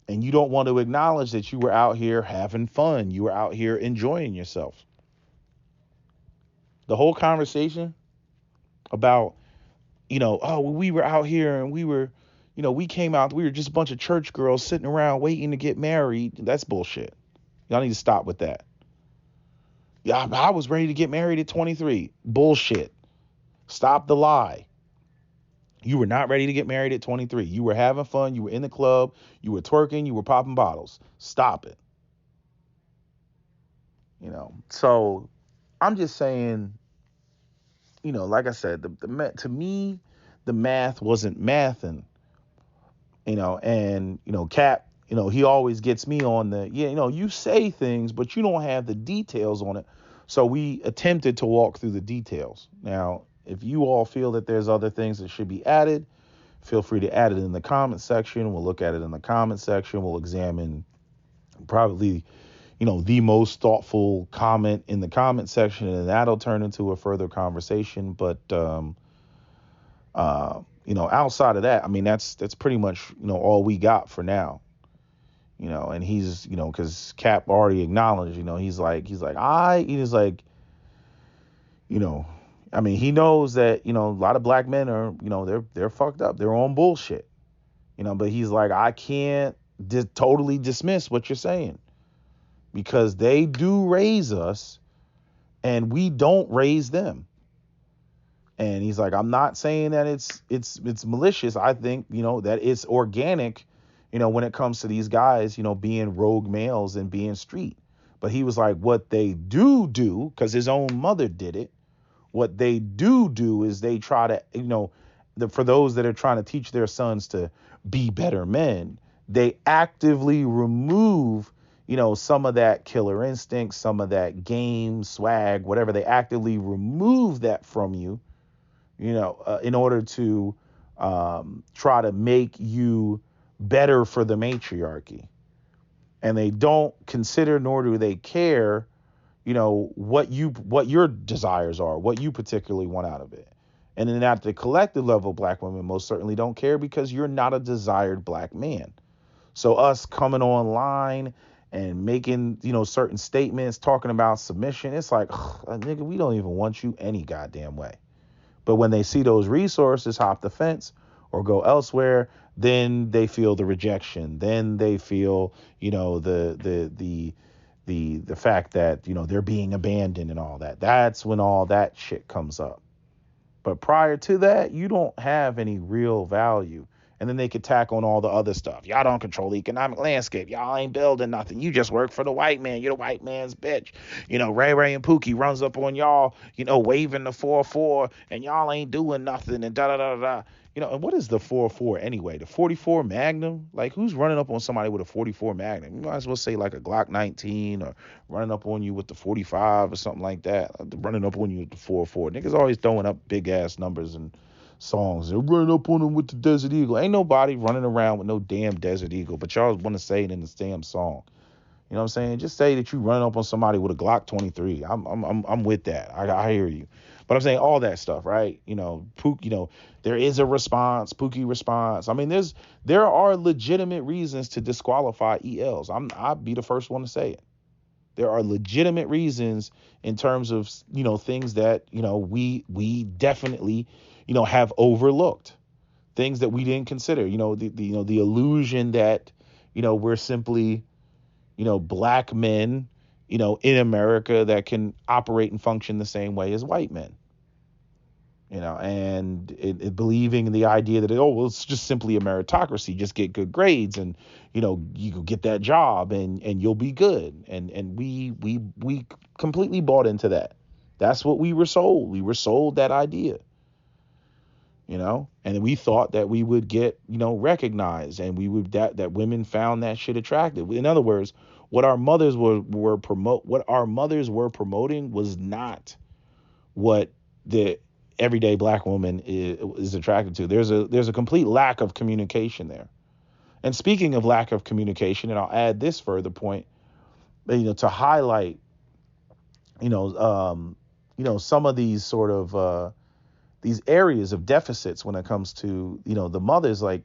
And you don't want to acknowledge that you were out here having fun. You were out here enjoying yourself. The whole conversation about, oh, we were out here and we were, we came out, we were just a bunch of church girls sitting around waiting to get married. That's bullshit. Y'all need to stop with that. Yeah, I was ready to get married at 23. Bullshit. Stop the lie. You were not ready to get married at 23. You were having fun. You were in the club. You were twerking. You were popping bottles. Stop it. So I'm just saying, like I said, to me, the math wasn't mathing, and, Cap, he always gets me on you say things, but you don't have the details on it. So we attempted to walk through the details. Now, if you all feel that there's other things that should be added, feel free to add it in the comment section. We'll look at it in the comment section. We'll examine probably, the most thoughtful comment in the comment section, and that'll turn into a further conversation. But, outside of that, I mean, that's pretty much, all we got for now. And he's, because Cap already acknowledged, he's like, I mean, he knows that, a lot of black men are, they're fucked up. They're on bullshit, but he's like, I can't totally dismiss what you're saying, because they do raise us and we don't raise them. And he's like, I'm not saying that it's malicious. I think, that it's organic, when it comes to these guys, being rogue males and being street. But he was like, what they do, because his own mother did it, what they do is they try to, for those that are trying to teach their sons to be better men, they actively remove, some of that killer instinct, some of that game swag, whatever. They actively remove that from you, in order to try to make you better for the matriarchy. And they don't consider, nor do they care, what your desires are, what you particularly want out of it. And then at the collective level, black women most certainly don't care, because you're not a desired black man. So us coming online and making, certain statements, talking about submission, it's like, nigga, we don't even want you any goddamn way. But when they see those resources hop the fence or go elsewhere, then they feel the rejection. Then they feel, the the fact that, they're being abandoned and all that. That's when all that shit comes up. But prior to that, you don't have any real value. And then they could tack on all the other stuff. Y'all don't control the economic landscape. Y'all ain't building nothing. You just work for the white man. You're the white man's bitch. Ray Ray and Pookie runs up on y'all, waving the 4-4, and y'all ain't doing nothing, and da da da da. And what is the 4-4 anyway? The 44 Magnum? Like, who's running up on somebody with a 44 Magnum? You might as well say like a Glock 19, or running up on you with the 45 or something like that. Running up on you with the 4-4. Niggas always throwing up big ass numbers and songs. They're running up on them with the Desert Eagle. Ain't nobody running around with no damn Desert Eagle, but y'all want to say it in the damn song. You know what I'm saying? Just say that you run up on somebody with a Glock 23. I'm with that. I hear you. But I'm saying all that stuff, right? There is a response, Pookie response. I mean, there are legitimate reasons to disqualify ELs. I'll be the first one to say it. There are legitimate reasons in terms of, things that, we definitely, have overlooked. Things that we didn't consider. The illusion that, we're simply, black men, in America that can operate and function the same way as white men. And it believing in the idea that, it's just simply a meritocracy. Just get good grades and, you can get that job and you'll be good. And we completely bought into that. That's what we were sold. We were sold that idea, and we thought that we would get, recognized, and we would, that women found that shit attractive. In other words, what our mothers were promoting was not what the everyday black woman is attracted to. There's a complete lack of communication there. And speaking of lack of communication, and I'll add this further point, to highlight, some of these sort of these areas of deficits when it comes to, the mothers. Like,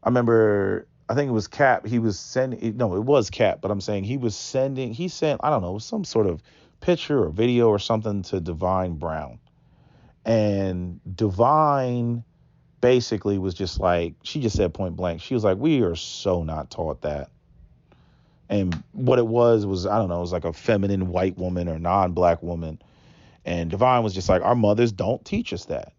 I remember, I think it was Cap. He was sending, no, it was Cap, but I'm saying he sent, I don't know, some sort of picture or video or something to Divine Brown. And Divine basically was just like, she just said point blank, she was like, we are so not taught that. And what it was, I don't know, it was like a feminine white woman or non-black woman. And Divine was just like, our mothers don't teach us that.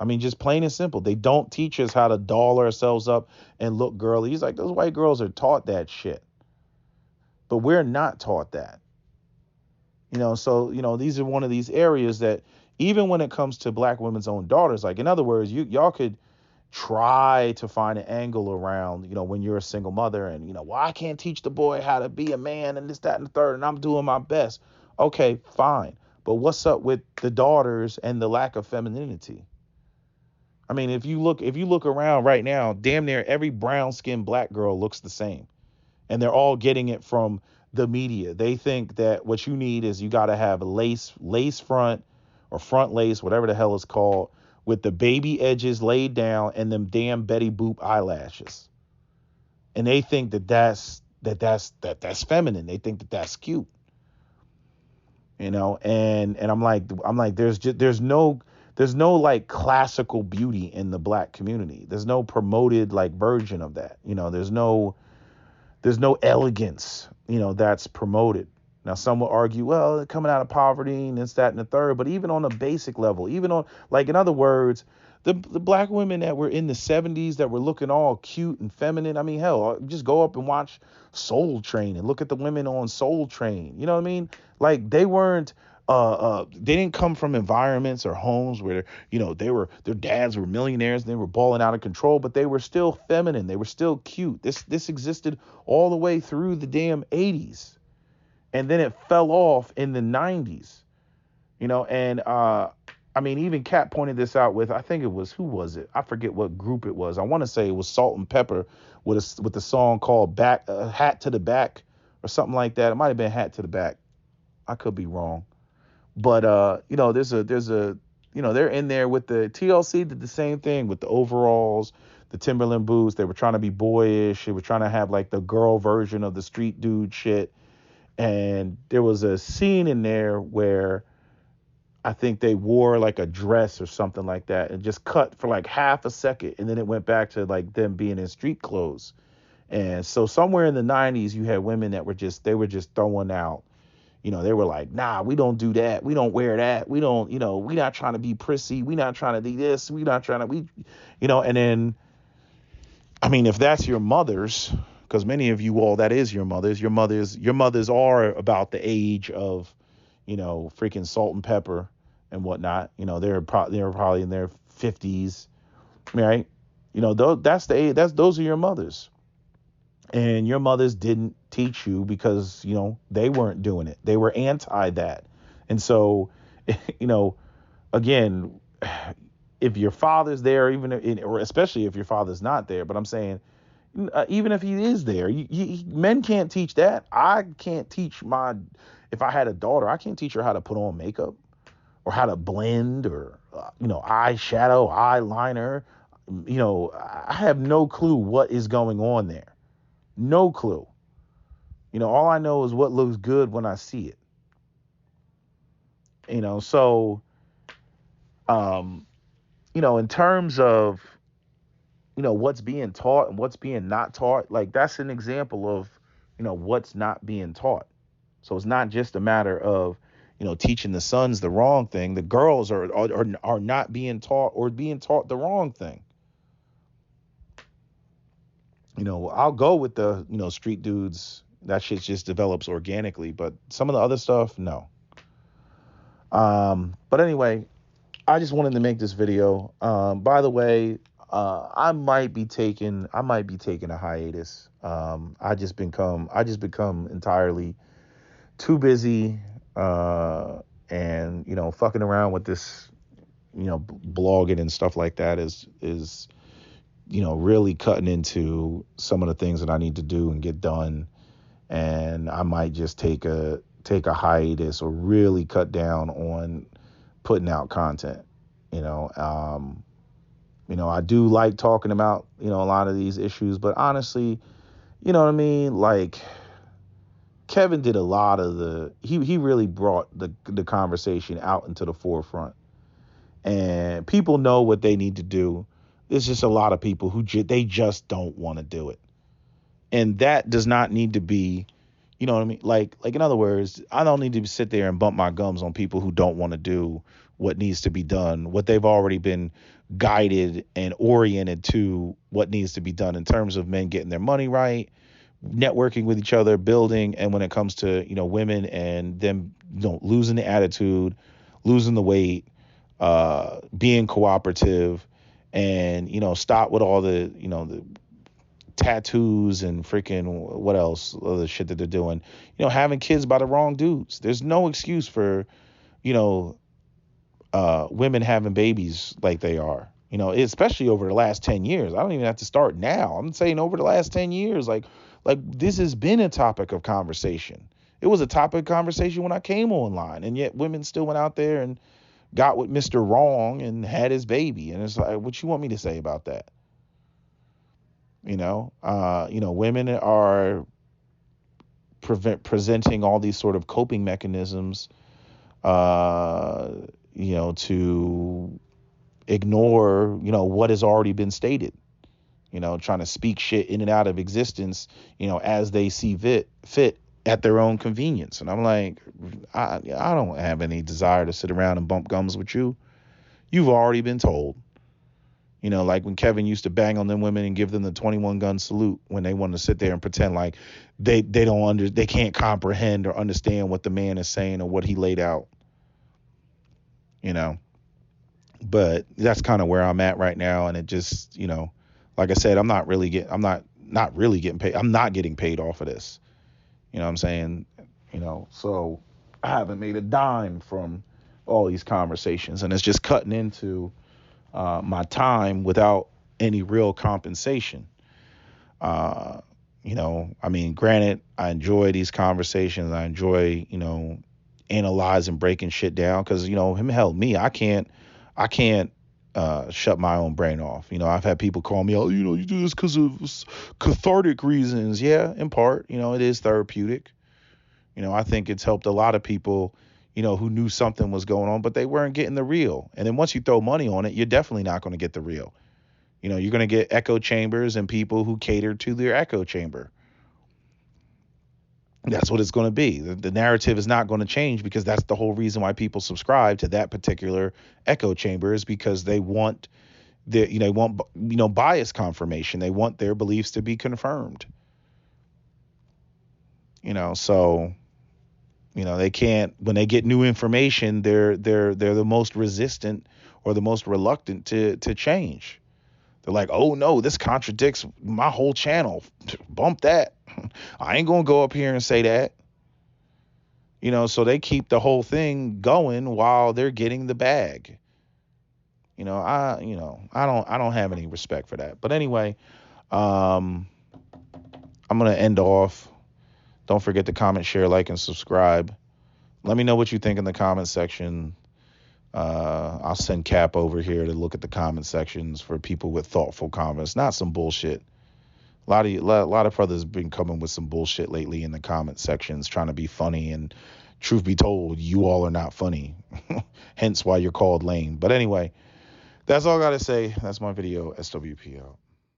I mean, just plain and simple. They don't teach us how to doll ourselves up and look girly. He's like, those white girls are taught that shit. But we're not taught that. So, these are one of these areas that even when it comes to black women's own daughters, like, in other words, y'all could try to find an angle around, when you're a single mother and, well, I can't teach the boy how to be a man and this, that, and the third, and I'm doing my best. Okay, fine. But what's up with the daughters and the lack of femininity? I mean, if you look around right now, damn near every brown-skinned black girl looks the same. And they're all getting it from the media. They think that what you need is you got to have a lace front or front lace, whatever the hell it's called, with the baby edges laid down and them damn Betty Boop eyelashes. And they think that's feminine. They think that that's cute. And I'm like, there's no like classical beauty in the black community. There's no promoted like version of that. There's no elegance, that's promoted. Now, some will argue, well, coming out of poverty and this, that, and the third, but even on a basic level, even on, like, in other words, the black women that were in the 70s that were looking all cute and feminine. I mean, hell, just go up and watch Soul Train and look at the women on Soul Train. You know what I mean? Like, they weren't, they didn't come from environments or homes where, their dads were millionaires and they were balling out of control, but they were still feminine. They were still cute. This existed all the way through the damn 80s. And then it fell off in the 90s, and I mean, even Kat pointed this out with, I think it was, who was it? I forget what group it was. I want to say it was Salt and Pepper with the song called Hat to the Back or something like that. It might have been Hat to the Back. I could be wrong. But, there's a, they're in there with the TLC did the same thing with the overalls, the Timberland boots. They were trying to be boyish. They were trying to have like the girl version of the street dude shit. And there was a scene in there where I think they wore like a dress or something like that and just cut for like half a second. And then it went back to like them being in street clothes. And so somewhere in the 90s, you had women that they were just throwing out, they were like, nah, we don't do that. We don't wear that. We don't, we not trying to be prissy. We not trying to do this. We not trying to, and then, I mean, if that's your mother's, because many of you all, that is your mothers are about the age of, freaking Salt and Pepper and whatnot. They're probably in their 50s, right? That's the age, those are your mothers. And your mothers didn't teach you because, they weren't doing it. They were anti that. And so, you know, again, if your father's there, or especially if your father's not there, but I'm saying, even if he is there, men can't teach that. I can't teach if I had a daughter, I can't teach her how to put on makeup or how to blend or, eyeshadow, eyeliner. I have no clue what is going on there. No clue. All I know is what looks good when I see it. So, in terms of, what's being taught and what's being not taught, like that's an example of, what's not being taught. So it's not just a matter of, teaching the sons the wrong thing. The girls are not being taught or being taught the wrong thing. I'll go with the, street dudes. That shit just develops organically, but some of the other stuff, no. But anyway, I just wanted to make this video. By the way, I might be taking a hiatus. I just become entirely too busy, and fucking around with this, blogging and stuff like that is really cutting into some of the things that I need to do and get done. And I might just take a hiatus or really cut down on putting out content. I do like talking about, a lot of these issues, but honestly, you know what I mean? Like, Kevin did a lot of he really brought the conversation out into the forefront, and people know what they need to do. There's just a lot of people who they just don't want to do it. And that does not need to be, you know what I mean? Like in other words, I don't need to sit there and bump my gums on people who don't want to do what needs to be done, what they've already been guided and oriented to what needs to be done in terms of men getting their money right, networking with each other, building. And when it comes to, women and them, losing the attitude, losing the weight, being cooperative, and, stop with all the, the tattoos and freaking what else, other shit that they're doing, having kids by the wrong dudes. There's no excuse for, women having babies like they are, especially over the last 10 years. I don't even have to start now. I'm saying over the last 10 years, like this has been a topic of conversation. It was a topic of conversation when I came online, and yet women still went out there and got with Mr. Wrong and had his baby. And it's like, what you want me to say about that? Women are presenting all these sort of coping mechanisms, to ignore, what has already been stated, trying to speak shit in and out of existence, as they see fit at their own convenience. And I'm like, I don't have any desire to sit around and bump gums with you. You've already been told. Like when Kevin used to bang on them women and give them the 21 gun salute when they wanted to sit there and pretend like they can't comprehend or understand what the man is saying or what he laid out. But that's kind of where I'm at right now. And it just, like I said, I'm not getting paid. I'm not getting paid off of this. You know what I'm saying? So I haven't made a dime from all these conversations, and it's just cutting into my time without any real compensation. I mean, granted, I enjoy these conversations. I enjoy, analyzing, breaking shit down, because, I can't shut my own brain off. I've had people call me, oh, you do this because of cathartic reasons. Yeah, in part, it is therapeutic. I think it's helped a lot of people, who knew something was going on, but they weren't getting the real. And then once you throw money on it, you're definitely not going to get the real. You know, you're going to get echo chambers and people who cater to their echo chamber. That's what it's going to be. The narrative is not going to change, because that's the whole reason why people subscribe to that particular echo chamber, is because they want bias confirmation. They want their beliefs to be confirmed. So they can't, when they get new information, they're the most resistant or the most reluctant to change. They're like, oh no, this contradicts my whole channel. Bump that. I ain't gonna go up here and say that. So they keep the whole thing going while they're getting the bag. I don't have any respect for that. But anyway, I'm gonna end off. Don't forget to comment, share, like, and subscribe. Let me know what you think in the comment section. I'll send Cap over here to look at the comment sections for people with thoughtful comments, not some bullshit. A lot of brothers have been coming with some bullshit lately in the comment sections, trying to be funny, and truth be told, you all are not funny. Hence why you're called lame. But anyway, that's all I gotta say. That's my video. SWP out.